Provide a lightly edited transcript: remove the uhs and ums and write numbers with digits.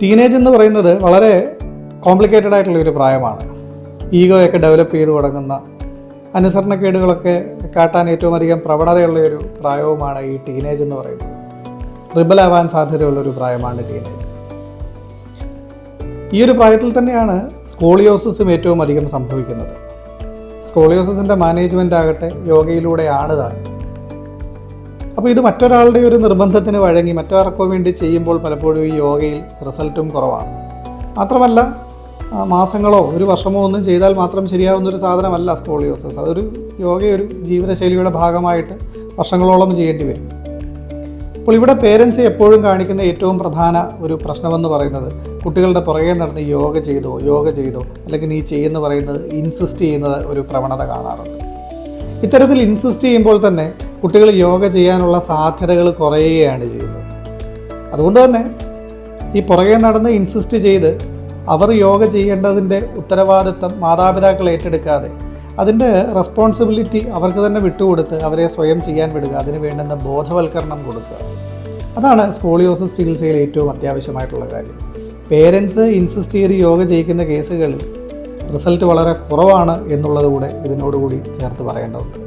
Teenage എന്ന് പറയുന്നത് വളരെ കോംപ്ലിക്കേറ്റഡ് ആയിട്ടുള്ളൊരു പ്രായമാണ്. ഈഗോയൊക്കെ ഡെവലപ്പ് ചെയ്ത് തുടങ്ങുന്ന, അനുസരണക്കേടുകളൊക്കെ കാട്ടാൻ ഏറ്റവും അധികം പ്രവണതയുള്ളൊരു പ്രായവുമാണ് ഈ ടീനേജ് എന്ന് പറയുന്നത്. റിബലാവാൻ സാധ്യതയുള്ളൊരു പ്രായമാണ് ടീനേജ്. ഈ ഒരു പ്രായത്തിൽ തന്നെയാണ് സ്കോളിയോസിസും ഏറ്റവും അധികം സംഭവിക്കുന്നത്. സ്കോളിയോസിസിൻ്റെ മാനേജ്മെൻ്റ് ആകട്ടെ യോഗയിലൂടെയാണ് താൻ. അപ്പോൾ ഇത് മറ്റൊരാളുടെ ഒരു നിർബന്ധത്തിന് വഴങ്ങി മറ്റാർക്കോ വേണ്ടി ചെയ്യുമ്പോൾ പലപ്പോഴും ഈ യോഗയിൽ റിസൾട്ടും കുറവാണ്. മാത്രമല്ല, മാസങ്ങളോ ഒരു വർഷമോ ഒന്നും ചെയ്താൽ മാത്രം ശരിയാവുന്നൊരു സാധനമല്ല സ്കോളിയോസിസ്. അതൊരു യോഗയൊരു ജീവിതശൈലിയുടെ ഭാഗമായിട്ട് വർഷങ്ങളോളം ചെയ്യേണ്ടി വരും. അപ്പോൾ ഇവിടെ പേരൻസ് എപ്പോഴും കാണിക്കുന്ന ഏറ്റവും പ്രധാന ഒരു പ്രശ്നമെന്ന് പറയുന്നത് കുട്ടികളുടെ പുറകെ നടന്ന് യോഗ ചെയ്തോ അല്ലെങ്കിൽ നീ ചെയ്യുന്ന പറയുന്നത് ഇൻസിസ്റ്റ് ചെയ്യുന്നത് ഒരു പ്രവണത കാണാറുണ്ട്. ഇത്തരത്തിൽ ഇൻസിസ്റ്റ് ചെയ്യുമ്പോൾ തന്നെ കുട്ടികൾ യോഗ ചെയ്യാനുള്ള സാധ്യതകൾ കുറയുകയാണ് ചെയ്യുന്നത്. അതുകൊണ്ട് തന്നെ ഈ പുറകെ നടന്ന് ഇൻസിസ്റ്റ് ചെയ്ത് അവർ യോഗ ചെയ്യേണ്ടതിൻ്റെ ഉത്തരവാദിത്തം മാതാപിതാക്കൾ ഏറ്റെടുക്കാതെ അതിൻ്റെ റെസ്പോൺസിബിലിറ്റി അവർക്ക് തന്നെ വിട്ടുകൊടുത്ത് അവരെ സ്വയം ചെയ്യാൻ വിടുക, അതിന് വേണ്ടുന്ന ബോധവൽക്കരണം കൊടുക്കുക. അതാണ് സ്കോളിയോസിസ് ചികിത്സയിൽ ഏറ്റവും അത്യാവശ്യമായിട്ടുള്ള കാര്യം. പേരൻസ് ഇൻസിസ്റ്റ് ചെയ്ത് യോഗ ചെയ്യിക്കുന്ന കേസുകളിൽ റിസൾട്ട് വളരെ കുറവാണ് എന്നുള്ളത് കൂടെ ഇതിനോടുകൂടി ചേർത്ത് പറയേണ്ടതുണ്ട്.